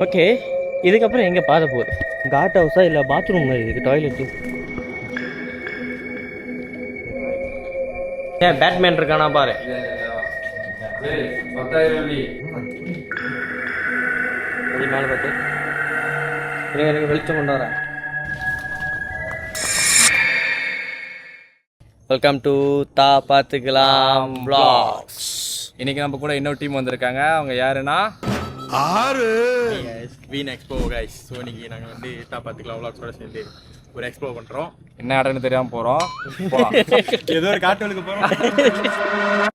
Okay, இதுக்கப்புறம் எங்கே பாதை போகுது? காட் ஹவுஸா இல்லை பாத்ரூம் மாதிரி இருக்குது, டாய்லெட்டு. ஏன் பேட்மேன் இருக்கானா பாரு. மேலே பார்த்து எனக்கு வெளிச்சம் கொண்டு வரேன். வெல்கம் டு தா பார்த்துக்கலாம் vlogs. இன்னைக்கு நம்ம கூட இன்னொரு டீம் வந்திருக்காங்க. அவங்க யாருன்னா வீன் எக்ஸ்போ கைஸ். ஸோ இன்னைக்கு நாங்கள் வந்து தா பார்த்துக்கலாம் vlogsோட சேர்ந்து ஒரு எக்ஸ்ப்ளோ பண்ணுறோம். என்ன இடம்னு தெரியாம போறோம். ஏதோ ஒரு காட்டுகளுக்கு போகிறோம்.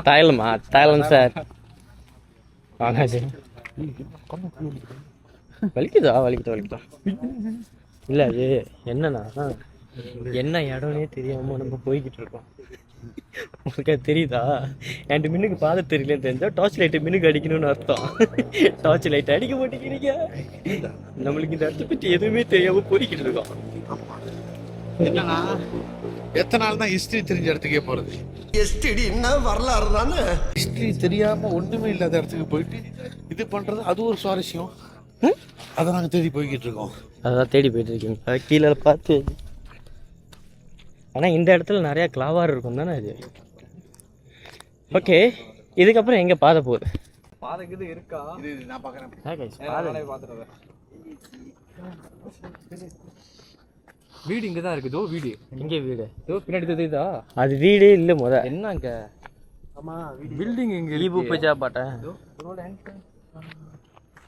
தாய்லாமா? Thailand sir. வாங்காச்சு. வலிக்குதா? வலிக்குதா? இல்லை, அது என்னன்னா என்ன இடம்னே தெரியாமல் நம்ம போய்கிட்டு இருக்கோம். உங்களுக்கு அது தெரியுதா? என்கிட்ட மின்னுக்கு பாதை தெரியலன்னு தெரிஞ்சா டார்ச் லைட்டை மின்னுக்கு அடிக்கணும்னு அர்த்தம். டார்ச் லைட்டை அடிக்க மாட்டேங்கிறீங்க. நம்மளுக்கு இந்த இடத்த பற்றி எதுவுமே தெரியாமல் போய்கிட்டு இருக்கோம். என்னன்னா எத்தனை நாள் தான் ஹிஸ்டரி தெரிஞ்ச இடத்துக்கே போறது? ஹிஸ்டரின்னா வரலாறு தானே. ஹிஸ்டரி தெரியாம ஒண்ணுமே இல்லாத இடத்துக்கு போயிட்டு இது பண்றது அது ஒரு சுவாரஸ்யம். அதை நாங்கள் தேடி போய்கிட்டு இருக்கோம். அதான் தேடி போயிட்டு இருக்கீங்க. அதை கீழே பார்த்து. ஆனால் இந்த இடத்துல நிறையா கிளாவார் இருக்கும் தானே அது. ஓகே, இதுக்கப்புறம் எங்கே பாதை போகுது? பாதைக்கு இது இருக்கா? இது நான் பார்க்குறேன். பார்த்துட்டு வீடு இங்கே தான் இருக்குதோ. வீடு இங்கே வீடு பின்னாடி தெரியுதா? அது வீடே இல்லை முத. என்னங்க? பில்டிங் இங்கே ஈபு பூஜா பாட்டேன்.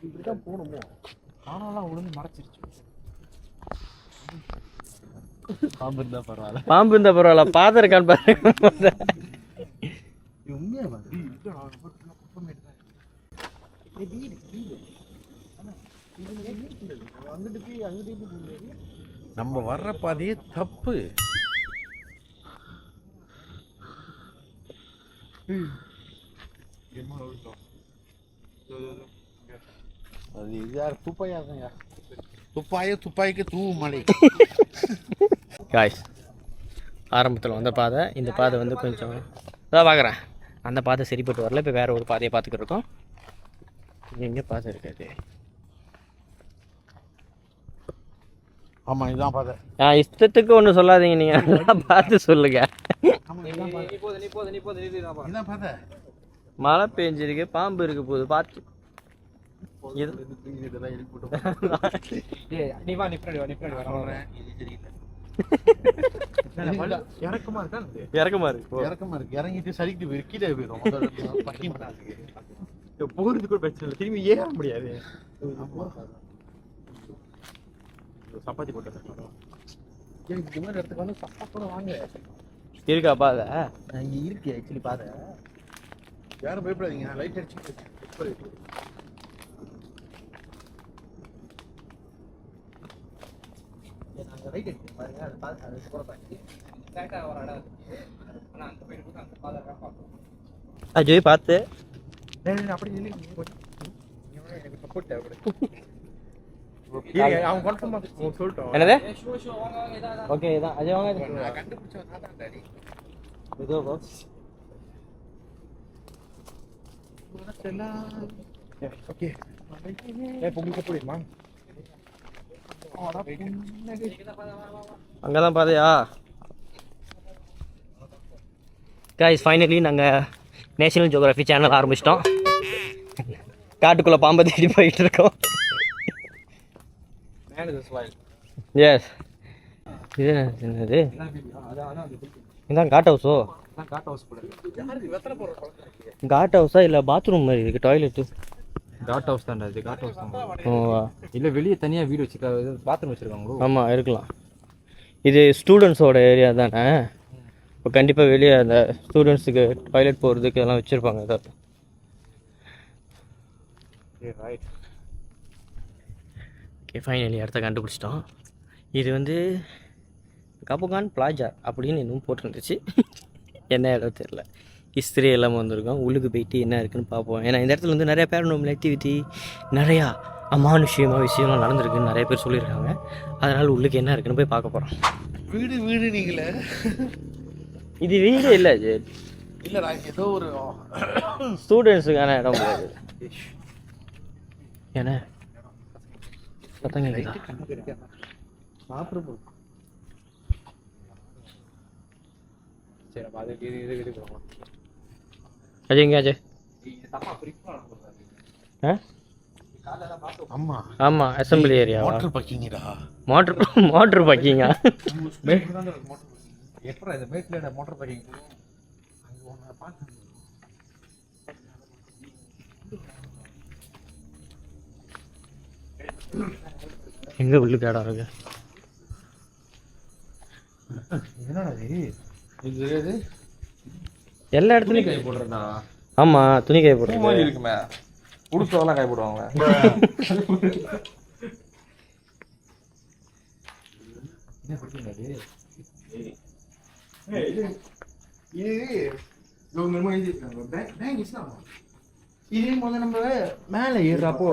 இப்படிதான் போகணுமோ? ஆனாலாம் உளுந்து மறைச்சிருச்சு. பாம்பு இருந்தா பரவாயில்ல. பாம்பு இருந்தா பரவாயில்ல. பாதை இருக்கான்னு பாருங்க. நம்ம வர்ற பாதையே தப்பு. அது இது யார்? துப்பாய்க்கு தூவு மலை. காய்ஸ், ஆரம்பத்தில் வந்த பாதை. இந்த பாதை வந்து கொஞ்சம் இதான் பார்க்குறேன். அந்த பாதை சரிப்பட்டு வரல. இப்போ வேறு ஒரு பாதையை பார்த்துக்கிட்டு இருக்கோம். எங்கே பாதை இருக்காது? ஆமாம், இதுதான் பாதை. இஷ்டத்துக்கு ஒன்றும் சொல்லாதீங்க, நீங்கள் நல்லா பார்த்து சொல்லுங்க. மழை பெஞ்சிருக்கு, பாம்பு இருக்கு போகுது, பார்த்து. இறக்கமா இருக்கு. இறங்கிட்டு சரிக்கிட்டு போயிரு, கீழே போயிடும். போகிறது கூட பிரச்சனை இல்லை, திரும்பி ஏற முடியாது. சப்பாத்தி போட்டு இந்த மாதிரி இடத்துக்கு வந்து சப்பாத்தோட வாங்க. இருக்கா பாதை? இங்கே இருக்கு ஆக்சுவலி பாதை. யாரும் பயப்படாதீங்க, லைட் அடிச்சு. அஜய் பார்த்து. அப்படி எனக்கு சப்போர்ட் தேவைப்படுது. என்னது? ஓகே, இதான் அஜய் வாங்க. இதோ பாஸ். ஓகே, பொங்கலுக்கு போயிடுமா? அங்கதான் பாதையா? கைஸ், ஃபைனலி நாங்கள் நேஷனல் ஜியோகிராஃபி சேனல் ஆரம்பிச்சிட்டோம். காட்டுக்குள்ளே பாம்பை தேடி போயிட்டு இருக்கோம். எஸ். இது என்னது? இதான் காட் ஹவுஸோ? காட் ஹவுஸா இல்லை பாத்ரூம் மாதிரி இருக்குது, டாய்லெட்டு. காட் ஹவுஸ் தான்டா இது. காட் ஹவுஸ் தான். ஓவா, இல்லை வெளியே தனியாக வீடு வச்சுருக்காங்க, பாத்ரூம் வச்சுருக்காங்களோ? ஆமாம், இருக்கலாம். இது ஸ்டூடெண்ட்ஸோட ஏரியா தானே. இப்போ கண்டிப்பாக வெளியே அந்த ஸ்டூடெண்ட்ஸுக்கு டாய்லெட் போகிறதுக்கு இதெல்லாம் வச்சுருப்பாங்க ஏதாவது. ஓகே ஃபைனலி இடத்த கண்டுபிடிச்சிட்டோம். இது வந்து கபுகான் பிளாஜா அப்படின்னு இன்னும் போட்டிருந்துச்சு. என்ன இடம் தெரியல. ஹிஸ்ட்ரி எல்லாம் வந்திருக்கோம். உள்ளுக்கு போயிட்டு என்ன இருக்குன்னு பார்ப்போம். ஏன்னா இந்த இடத்துல வந்து நிறையா பேரநார்மல் ஆக்டிவிட்டி, நிறையா அமானுஷ்யமாக விஷயம்லாம் நடந்திருக்குன்னு நிறைய பேர் சொல்லியிருக்காங்க. அதனால் உள்ளுக்கு என்ன இருக்குன்னு போய் பார்க்க போகிறோம். வீடு நீங்களே இது வீடே இல்லை அது, இல்லைடா ஏதோ ஒரு ஸ்டூடெண்ட்ஸுக்கான இடம் போகுது. ஏன்னா பத்தங்க சரி அப்ப அது இது போகலாம். அஜய் எங்கே அஜய்? ஆ ஆமா ஆமாம் அசம்பிளி ஏரியா. மோட்டர் பார்க்கிங்கடா. மோட்ரு பார்க்கிங்கா? எப்படா இந்த மேட்ல மோட்டார் பார்க்கிங் எங்கே உள்ளுக்கு இடம் இருக்கு? என்னடா இது எல்லா இடத்துலையும் கை போடுறா. ஆமாம் துணி காய போடுறது இருக்குமே உடுப்பெல்லாம் கை போடுவாங்க. என்ன பிரச்சனை இதே முதல்ல நம்ம மேல ஏறுறப்போ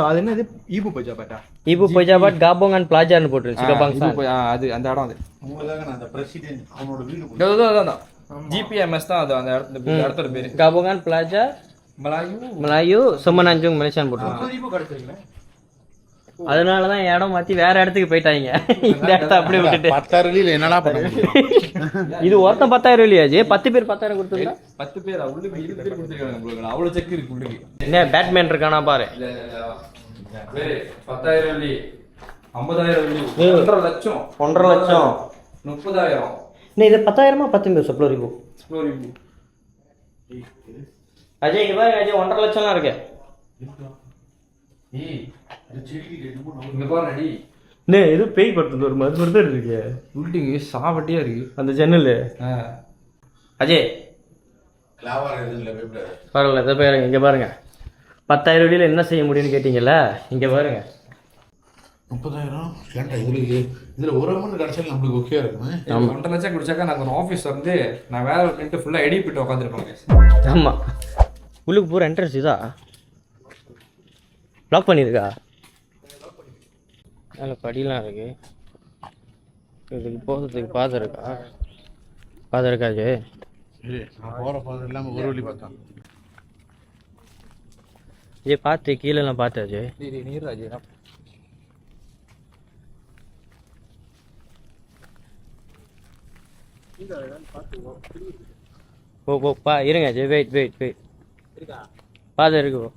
அது என்னது ஈபு பஜா பாட்டா இப்போ பைஜாபாத் காபோங்கான் பிளாஜான்னு போட்டுருச்சு. கபாங்சான் அது அந்த இடம் அது உங்களுக்காக நான் அந்த பிரசிடென்ட் அவனோட வீடு அதான் ஜிபிஎம்எஸ் தான் அது அந்த இடத்தோட பேரு காபோங்கான் பிளாஜா மலாயு சுமனாஞ்சுங் மலேசியான்னு போட்டுருக்காங்க. அதனால தான் இடம் மாற்றி வேற இடத்துக்கு போயிட்டாங்க. இந்த இடத்த அப்படியே விட்டுட்டு 10,000 வெளியில என்னடா பண்ண முடியும்? இது ஒருத்தன் 10,000 இல்லையாச்சு, 10 பேர் 10,000 கொடுத்துருந்தா 10 பேர் உள்ளுக்கு 20 பேர் கொடுத்துருக்காங்க உங்களுக்கு. அவ்வளவு செக் இருக்கு உள்ளுக்கு. என்ன பேட்மேன் இருக்கானா பாரு. 10,000 வெள்ளி 50,000 வெள்ளி 1.5 லட்சம் 1.5 லட்சம் 30,000 நீ இது 10,000 10 பேர் சப்ளோரி போ அஜய் இங்க பாருங்க அஜய் 1.5 லட்சம்லாம் இருக்கு. இங்க பாருடி நே இது பேய் படுத்துது ஒரு மாதிரி படுத்து இருக்கு. பில்டிங் சாவட்டியா இருக்கு அந்த ஜன்னல். அஜய் கிளாவர் எதுவும் இல்லை பயப்படாத. பரவாயில்ல இதை பாருங்க இங்கே பாருங்க 10,000 வெளியில் என்ன செய்ய முடியும்னு கேட்டிங்கல்ல, இங்கே பாருங்க 30,000 ஏன்டா இதுல ஒரு அமௌண்ட் கிடைச்சாலும் நம்மளுக்கு ஓகே இருக்குமே. 1.5 லட்சம் குடிச்சாக்கா நாங்கள் ஒரு ஆஃபீஸ் வந்து நான் வேலை பண்ணிட்டு ஃபுல்லாக எடிட் பண்ணிட்டு உட்காந்துருப்பாங்க. ஆமாம் உள்ளுக்கு பூரா என்ட்ரன்ஸ் இதா லாக் பண்ணியிருக்கா? அதில் படிலாம் இருக்கு. இதுக்கு போகிறதுக்கு பாதை இருக்கா? பாதை இருக்காது. நான் போகிற பாதை இல்லாமல் ஒரு வழி பார்த்தேன். இதே பார்த்து கீழெல்லாம் பார்த்தாச்சு. நீர்ராஜ் பா இருங்க ஜெய் வெயிட் பாதை இருக்கு போ.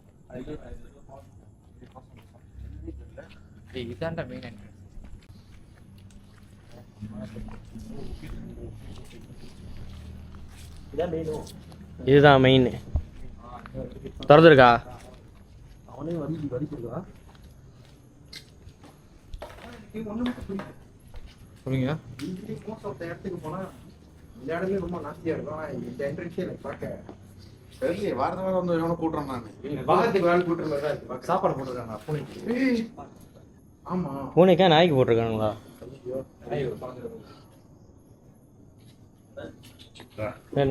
இதான்டா மெயின் என்ட்ரன்ஸ். இதுதான் மெயின். திறந்துருக்கா? சொல்லுங்க. இந்த இடமே ரொம்ப நாஸ்தியா இருக்கும். ஆனா இந்த என்ட்ரன்ஸே எனக்கு பார்க்க சரி வாரத்தை வந்து எவனை கூட்டுறேன் நான். பாகத்துக்கு வேலை கூட்டுற மாதிரி தான் இருக்கு. சாப்பாடு போட்டுருக்காங்க பூனைக்கு. ஆமா பூனைக்கா நாய்க்கு போட்டிருக்கானுங்களா?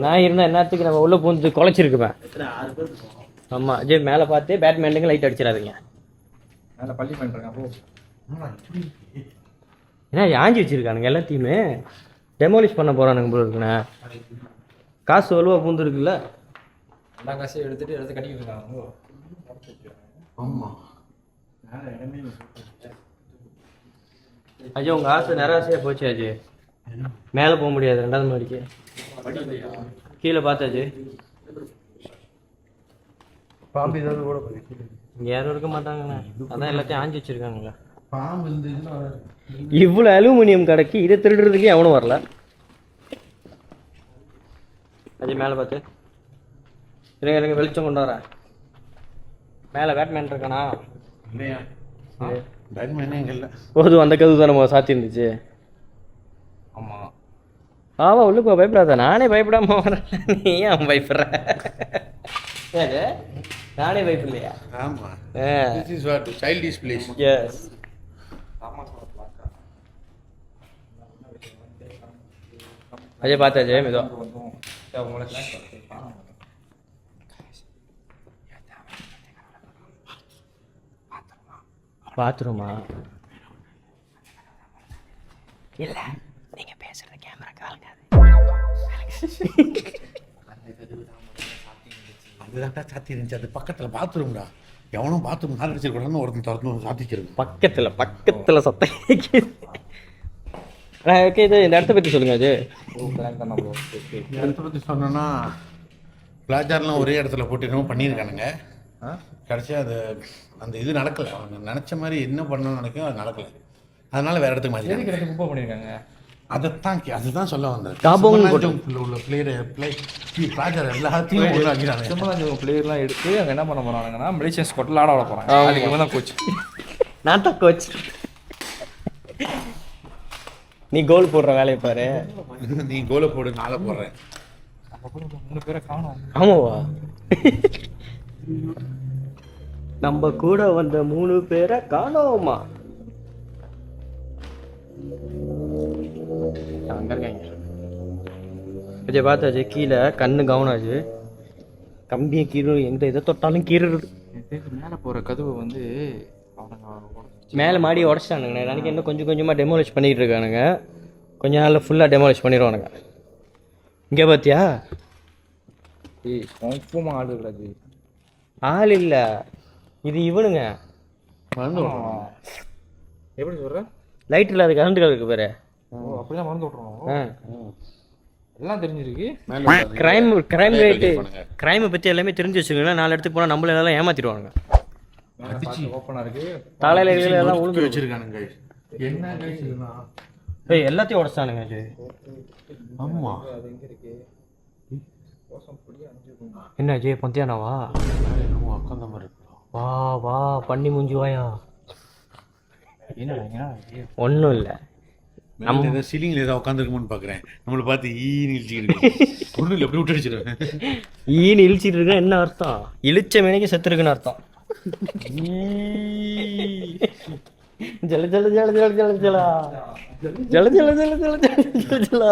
நாய் இருந்தால் என்னத்துக்கு நம்ம உள்ள பூந்து குலைச்சிருக்குப்பேன். ஆமாம் ஜே மேலே பார்த்து பேட்மேனுக்கு லைட் அடிச்சிடாதீங்க. மேலே பள்ளி பண்ணிருக்காங்க. அப்போ ஏன்னா ஆஞ்சி வச்சிருக்கானுங்க எல்லாத்தையுமே டெமாலிஷ் பண்ண போகிறானுங்க போல இருக்குண்ணே. காசு வலுவாக பூந்துருக்குல்ல, எல்லா காசையும் எடுத்துட்டு இடத்த கட்டிக்கிட்டு இருக்காங்க. ஆமா அஜய் உங்கள் ஆசை நிராசையாக போச்சு அஜய். மேலே போக முடியாது 2வது மாடிக்கு. கீழே பார்த்தாச்சு. பாம்பு ஏதாவது கூட இங்கே யாரும் இருக்க மாட்டாங்கண்ணே, அதான் எல்லாத்தையும் ஆஞ்சி வச்சிருக்காங்களா. பாம்பு இருந்ததுன்னா இவ்வளோ அலுமினியம் கடைக்கு இதை திருடுறதுக்கே எவனும் வரல. அஜய் மேலே பார்த்து இருங்க வெளிச்சம் கொண்டு வரேன். மேலே பேட்மேன் இருக்கானா? இல்லையா பேட்மேனே இங்கே இல்லை. போதும் அந்த கதவு தான் நம்ம சாத்தி இருந்துச்சு. ஆமாம் ஆமாம் உள்ளுக்கு பயப்படாத. நானே பயப்படாமல் வரேன், நீ ஏன் பயப்படுற? நானே வைப் இல்லையா? ஆமா, this is what childish place. Yes. Ajay பார்த்தாச்சே மெதுவா. பாத்ரூமா? இல்ல, நீங்க பேசுறது கேமரா கால்காது. அதுதான்டா சாத்தி இருந்துச்சு. அது பக்கத்துல பாத்ரூம்டா. எவனும் பாத்ரூம் கால் அடிச்சிருக்கூடாதுன்னு ஒருத்தன் திறந்து சாத்திக்கிறது. பக்கத்துல சத்தம் கேக்குது. ஓகே, இது இந்த இடத்த பத்தி சொல்லுங்க. அது இந்த இடத்த பற்றி சொன்னோன்னா பிளாஜார்லாம் ஒரே இடத்துல போட்டு என்னமோ பண்ணியிருக்கானுங்க. கடைசியாக அது அந்த இது நடக்கலை. அவங்க நினச்ச மாதிரி என்ன பண்ணணும்னு நினைக்கும், அது நடக்கலை. அதனால வேற இடத்துக்கு மாற்றிருக்காங்க. குப்பை பண்ணியிருக்காங்க. அதுதான் சொல்ல வந்தேன். உள்ள பிளாஜார் எல்லாத்தையும் உருவாக்கிறாங்க. சிம்மராஜ் பிளேயர்லாம் எடுத்து அங்கே என்ன பண்ண போகிறாங்கன்னா மலேசியன் ஸ்குவாட்ல ஆட விட போகிறாங்க. அதுக்கு இவன் தான் கோச். நான் தான் கோச். நீ கோல் போடுற வேலையை பாரு. நீ கோலை போடு, நாளை போடுறேன். 3 பேரை காணும். ஆமாவா? நம்ம கூட வந்த 3 பேரை காணோமா? அங்க இருக்காங்க. விஜய் பார்த்தாச்சு. கீழே கண்ணு கவனாச்சு. கம்பியை கீழே எந்த இதை தொட்டாலும் கீறுறது. மேலே போகிற கதவு வந்து மேலே மாடி உடச்சிட்டானுங்க. எனக்கு இன்னும் கொஞ்சம் கொஞ்சமாக டெமோலிஷ் பண்ணிகிட்டு இருக்கானுங்க. கொஞ்ச நாளில் ஃபுல்லாக டெமோலிஷ் பண்ணிடுவானுங்க. இங்கே பார்த்தியா? ஆள் இருக்காது. ஆள் இல்லை, இது இவனுங்க. எப்படி சொல்கிற? லைட் இல்லாத கரண்ட்டுகள் இருக்கு பாரு. அப்படிதான் மறந்து விட்றோம். எல்லாம் தெரிஞ்சிருக்கு. கிரைம் ரேட்டு கிரைமை பற்றி எல்லாமே தெரிஞ்சு வச்சுருக்கீங்களா? 4 இடத்துக்கு போனால் நம்மள எல்லாம் ஏமாற்றிடுவானுங்க. ஓப்பனாக இருக்குது. தலையில எல்லாம் உழுந்து வச்சிருக்கானுங்க. என்ன கழிச்சுதுன்னா எல்லாத்தையும் உடச்சானுங்க. ஆமா, என்ன ஜெய் பந்தியானாவா? உட்காந்த மாதிரி வா வா பண்ணி மூஞ்சி வாயா. என்ன ஒன்றும் இல்லை, நம்ம ஏதாவது சீலிங்கில் ஏதாவது உட்காந்துருக்குமோன்னு பார்க்குறேன். நம்மளை பார்த்து இழுச்சிக்கிட்டு ஒன்றும் இல்லை, எப்படி விட்டு அடிச்சிடுவேன். ஈன்னு இழிச்சிட்டு இருக்கா என்ன அர்த்தம்? இழிச்ச மேனைக்கு செத்துருக்குன்னு அர்த்தம். ஜல ஜல ஜல ஜல ஜல ஜலா ஜல ஜல ஜல ஜல ஜல ஜல ஜலா.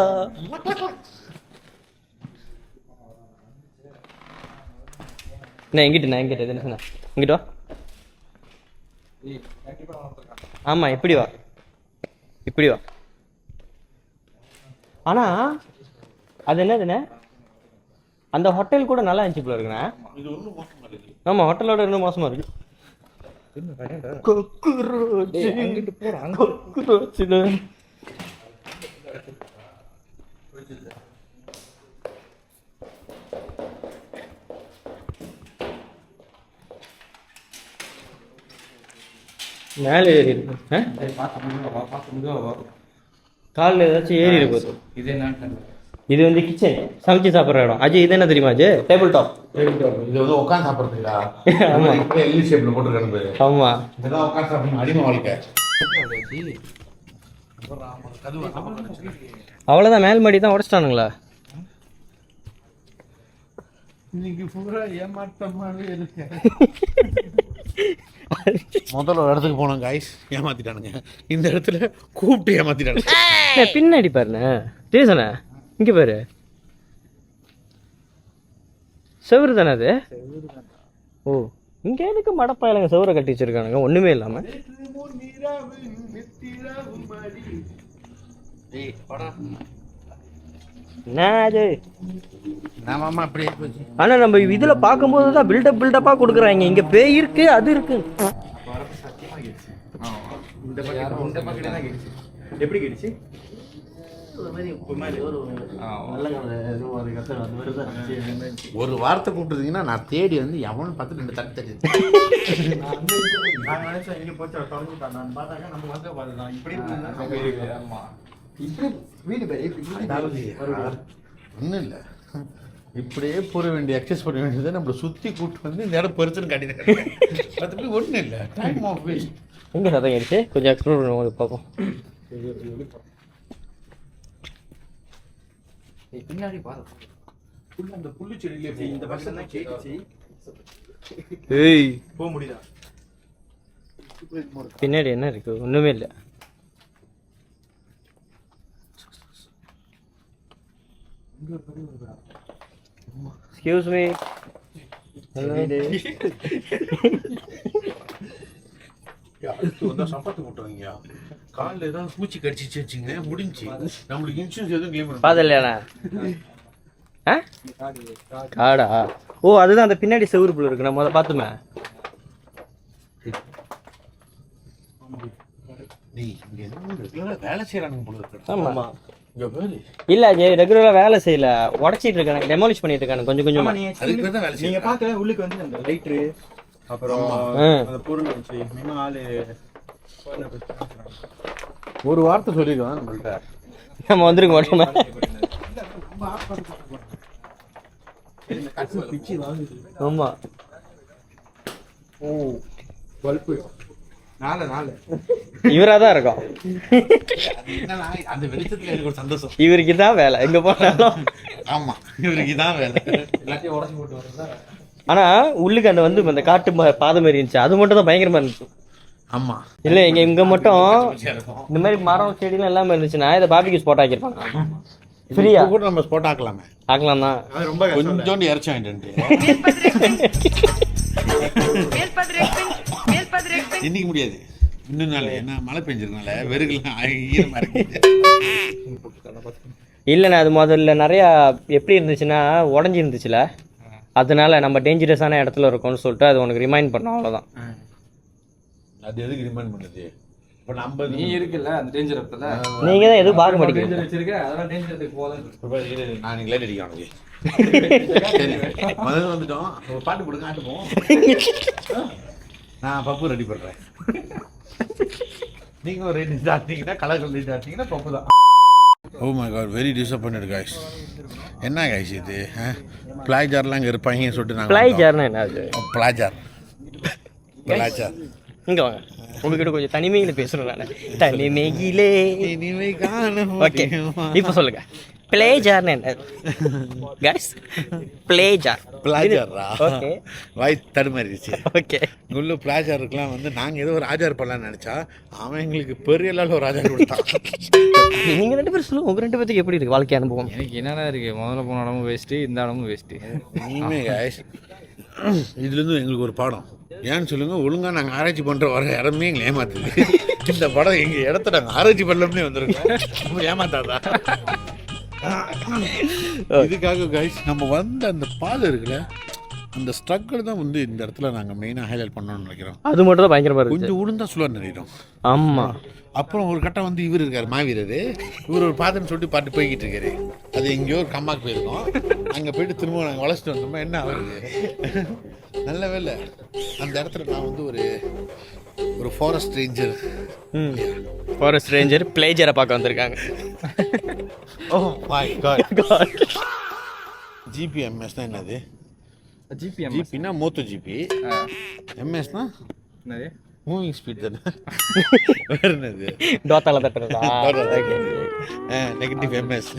நான் எங்கிட்ட என்ன சொன்ன? இங்கிட்ட வா. ஆமா, இப்படி வா, இப்படி வா. ஆனா அது என்னதுண்ணே, அந்த ஹோட்டல் கூட நல்லா இருந்துச்சு போல இருக்குண்ணே. ஆமா, ஹோட்டலோட இன்னும் மோசமா இருக்கு. மேலே ஏறி இருக்கு. காலில் ஏதாச்சும் ஏறி இருக்கு. இது என்ன? இது வந்து கிச்சன், சமைச்சு சாப்பிட்ற இடம். அஜய், இது என்ன தெரியுமா அஜய்? Table top. இது வந்து உட்காந்து சாப்பிட்றதுக்கா? எல் ஷேப்ல போட்டுருக்கானு. ஆமா, இதெல்லாம் உட்காந்து சாப்பிடணும். அடிமை வாழ்க்கை. அவ்வளோதான். மேல் மாடி தான் உடச்சிட்டானுங்களா? இன்னைக்கு பூரா ஏமாற்றமாவே இருக்கு. முதல்ல ஒரு இடத்துக்கு போனோம் காய்ஸ், ஏமாத்திட்டானுங்க. இந்த இடத்துல கூப்பிட்டு ஏமாத்திட்டானுங்க. பின்னாடி பாருண்ணே, டேசண்ணே, இங்க பாரு, செவரு தானே அது? ஓ, இங்க எதுக்கு மடப்பாயலங்க செவரை கட்டி வச்சிருக்கானுங்க ஒண்ணுமே இல்லாம? ஆனா நம்ம இதுல பாக்கும்போதுதான் பில்டப்பா கொடுக்குறாங்க. இங்க பேய் இருக்கு, அது இருக்கு. எப்படி கிடைச்சு? ஒரு வார்த்தை கூப்பிட்டுருந்தீங்கன்னா நான் தேடி வந்து எவனும் பார்த்து 2 தட்டு தட்டி. ஒன்றும் இல்லை, இப்படியே போற வேண்டிய எக்ஸஸ் பண்ண வேண்டியதை நம்மளை சுற்றி கூப்பிட்டு வந்து இந்த இடம் பெருசுன்னு காட்டிட்டு மற்றபடி ஒன்றும் இல்லை. Time of waste. எங்கே சத்தம் கேட்டுச்சு? கொஞ்சம் எக்ஸ்ப்ளோர் பண்ணுவோம், பார்ப்போம். பின்னாடி பாரு, அந்த புல்லு செடியில இந்த பஸ் எல்லாம் கேட்டுச்சு. ஏய் போக முடியுதா? பின்னாடி என்ன இருக்கு? ஒண்ணுமே இல்லை. Excuse me. சப்பாத்து போட்டுருவீங்க. காலில் ஏதாவது பூச்சி கடிச்சிச்சு வச்சுங்க, முடிஞ்சு நம்மளுக்கு இன்சூரன்ஸ் எதுவும் கிளைம் பண்ண பாதல்லையாண்ணா? ஆ காடா? ஓ அதுதான் அந்த பின்னாடி செவுரு புள்ள இருக்கு. நான் முதல்ல பார்த்துமே. வேலை செய்யறானுங்க போல இருக்கு. ஆமா. இங்க பாரு. இல்ல அஜய் ரெகுலரா வேலை செய்யல, உடச்சிட்டு இருக்கானு, டெமாலிஷ் பண்ணிட்டு இருக்கானு கொஞ்சம் கொஞ்சமா. அதுக்கு பேர் தான் வேலை நீங்க செய்யறாங்க. பார்க்க உள்ளுக்கு வந்து அந்த லைட்ரு அப்புறம் அந்த பொருள் வச்சு இன்னும் ஆளு ஒரு வார்த்தை சொல்லிடுவான் நம்மள்ட்ட. நம்ம வந்துருக்க மாட்டோமா? ஆமா. ஓ பல்பு நாலு இவரா தான் இருக்கும். என்னன்னா, அந்த வெளிச்சத்துல எனக்கு ஒரு சந்தோஷம். இவருக்கு தான் வேலை எங்க போனாலும். ஆமா, இவருக்கு தான் வேலை. எல்லாத்தையும் உடச்சு போட்டு வரதா. ஆனா உள்ளுக்கு அந்த வந்து அந்த காட்டு பாதை மாதிரி இருந்துச்சு, அது மட்டும் தான் பயங்கரமா இருந்துச்சு. ஆமா, இல்ல இங்க மட்டும் இந்த மாதிரி மரம் செடிலாம் எல்லாமே இருந்துச்சுன்னா இதை பாபிக்கு ஸ்பாட் ஆக்கிருப்பாங்க. ஃப்ரீயா கூட நம்ம ஸ்பாட் ஆக்கலாமே. ஆக்கலாம் தான். அது ரொம்ப கொஞ்சோண்டு இறச்சி வாங்கிட்டு இன்னைக்கு முடியாது, இன்னும் நாள் ஏன்னா மழை பெஞ்சிருக்கனால வெறுகெல்லாம் ஈரமா இருக்கு. இல்லைண்ணா அது முதல்ல நிறையா எப்படி இருந்துச்சுன்னா உடஞ்சி இருந்துச்சுல, அதனால நம்ம டேஞ்சரஸான இடத்துல இருக்கோம்னு சொல்லிட்டு அது உனக்கு ரிமைண்ட் பண்ணோம், அவ்வளோதான். அது எதுக்கு ரிமைண்ட் பண்ணுது? இப்போ நம்ம நீ இருக்குல்ல அந்த டேஞ்சர் இடத்துல, நீங்க தான் எதுவும் பார்க்க மாட்டேங்கிறீங்க. டேஞ்சர் வச்சிருக்க, அதெல்லாம் டேஞ்சருக்கு போகலாம். நான் நீங்க லைட் அடிக்க உனக்கு. சரி, முதல்ல வந்துட்டோம், ஒரு பாட்டு போடுங்க, ஆட்டுப்போம். நான் பப்பு ரெடி பண்றேன். நீங்க ஒரு ரெடி ஆட்டிங்கன்னா கலர் ரெடி ஆட்டிங்கன்னா பப்பு தான். Oh my god, very disappointed guys. என்ன கைஸ் இது? பிளாஜார்லாம் இங்கே இருப்பாங்கன்னு சொல்லிட்டு நாங்கள் பிளாஜார்னா என்ன? அது பிளாஜார் பிளாஜார். இங்க வாங்க, உங்ககிட்ட கொஞ்சம் தனிமையில பேசுறேன் நான். தனிமையிலே இனிமை காணும். ஓகே, இப்போ சொல்லுங்க பிளேஜார்னா என்ன? கைஸ் பிளேஜார். பிளாஜாரா? ஓகே, வாய் தடுமாறிடுச்சு. ஓகே. உள்ள பிளாஜாருக்குலாம் வந்து நாங்கள் ஏதோ ஒரு ஆஜார் பண்ணலான்னு நினச்சா அவன் எங்களுக்கு பெரிய அளவில் ஒரு ஆஜார் கொடுத்தான். நீங்க ரெண்டு பேரும் சொல்லுங்க, உங்க ரெண்டு பேருக்கு எப்படி இருக்கு வாழ்க்கை அனுபவம்? எனக்கு என்னடா இருக்கு, முதல்ல போன இடமும் வேஸ்ட்டு, இந்த இடமும் வேஸ்ட்டு. இனிமே கைஸ் இதுலேருந்து எங்களுக்கு ஒரு பாடம் ஏன்னு சொல்லுங்க. ஒழுங்காக நாங்கள் ஆராய்ச்சி பண்ணுற வர இடமே எங்களை ஏமாத்துது. இந்த படம் எங்கள் இடத்த நாங்கள் ஆராய்ச்சி பண்ணலம்னே வந்துருக்கோம். ஏமாத்தாதா? இதுக்காக கைஸ் நம்ம வந்த அந்த பாதை இருக்குல்ல, அந்த ஸ்ட்ரகிள் தான் வந்து இந்த இடத்துல நாங்கள் மெயினாக ஹைலைட் பண்ணணும்னு நினைக்கிறோம். அது மட்டும் தான் பயங்கரமா இருக்கு. கொஞ்சம் உளுந்தா சொல்லுவார் நினைக்கிறோம். ஆமா. அப்புறம் ஒரு கட்டம் வந்து இவர் இருக்கார், மாவீரர். இவர் ஒரு பாதைன்னு சொல்லிட்டு பாட்டு போய்கிட்டு இருக்காரு. அது எங்கேயோ ஒரு கம்மாக்கு போயிருக்கோம். அங்கே போயிட்டு திரும்ப நாங்கள் வளர்ச்சிட்டு வந்தோமா என்ன ஆகுது? நல்ல வேலை அந்த இடத்துல நான் வந்து ஒரு ஃபாரஸ்ட் ரேஞ்சர் ஃபாரஸ்ட் ரேஞ்சர் பிளேஜரை பார்க்க வந்திருக்காங்க. ஓ மை காட். ஜிபிஎம்எஸ் தான் என்னது? ஜிபினா மோட்டோ ஜிபி, எம்எஸ்னா என்னது? மூவிங் ஸ்பீட் தானே. வேறு என்னது? டோத்தால தட்டுறதா? Negative MS.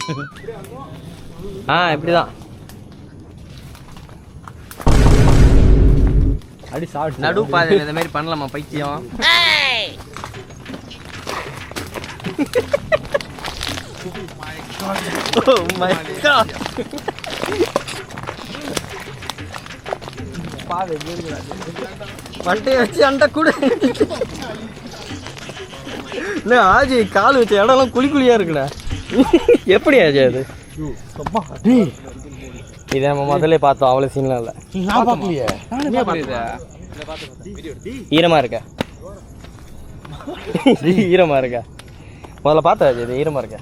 இப்படிதான் அடி சாப்பிட்டு நடு பாதையில் இந்த மாதிரி பண்ணலாமா பைத்தியம்? Oh my God. மண்டையை வச்சு அண்டை கூட ஆஜி கால் வச்ச இடம்லாம் குழி குழியா இருக்குண்ணா. எப்படி ஆஜி அது? இதை நம்ம முதல்ல பார்த்தோம், அவ்வளோ சீன்லாம் இல்லை. நான் பார்க்கலையே. ஈரமா இருக்க ஈரமா இருக்க முதல்ல பார்த்தா இது ஈரமா இருக்க.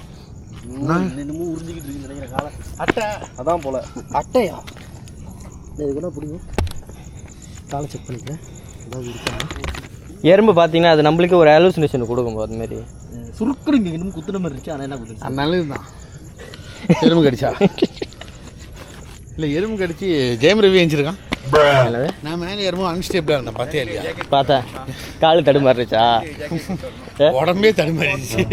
அட்டை அதான் போல. அட்டையா? இது கூட பிடிக்கும். காலை செக் பண்ணிக்கிறேன். எறும்பு பார்த்தீங்கன்னா அது நம்மளுக்கு ஒரு அலூசினேஷன் கொடுக்கும். அது மாதிரி சுருக்குறீங்க இன்னும் குத்துன மாதிரி இருந்துச்சு. ஆனால் என்ன குத்துச்சு? நல்லது தான். எறும்பு கடிச்சா இல்லை, எறும்பு கடிச்சு ஜெயம் ரவி அணிச்சிருக்கான். நான் மேலே எறும்பு அன்ஸ்டேபிளாக இருந்தேன், பார்த்தே இல்லையா? பார்த்தேன், காலு தடுமாறிச்சா? உடம்பே தடுமாறிடுச்சு.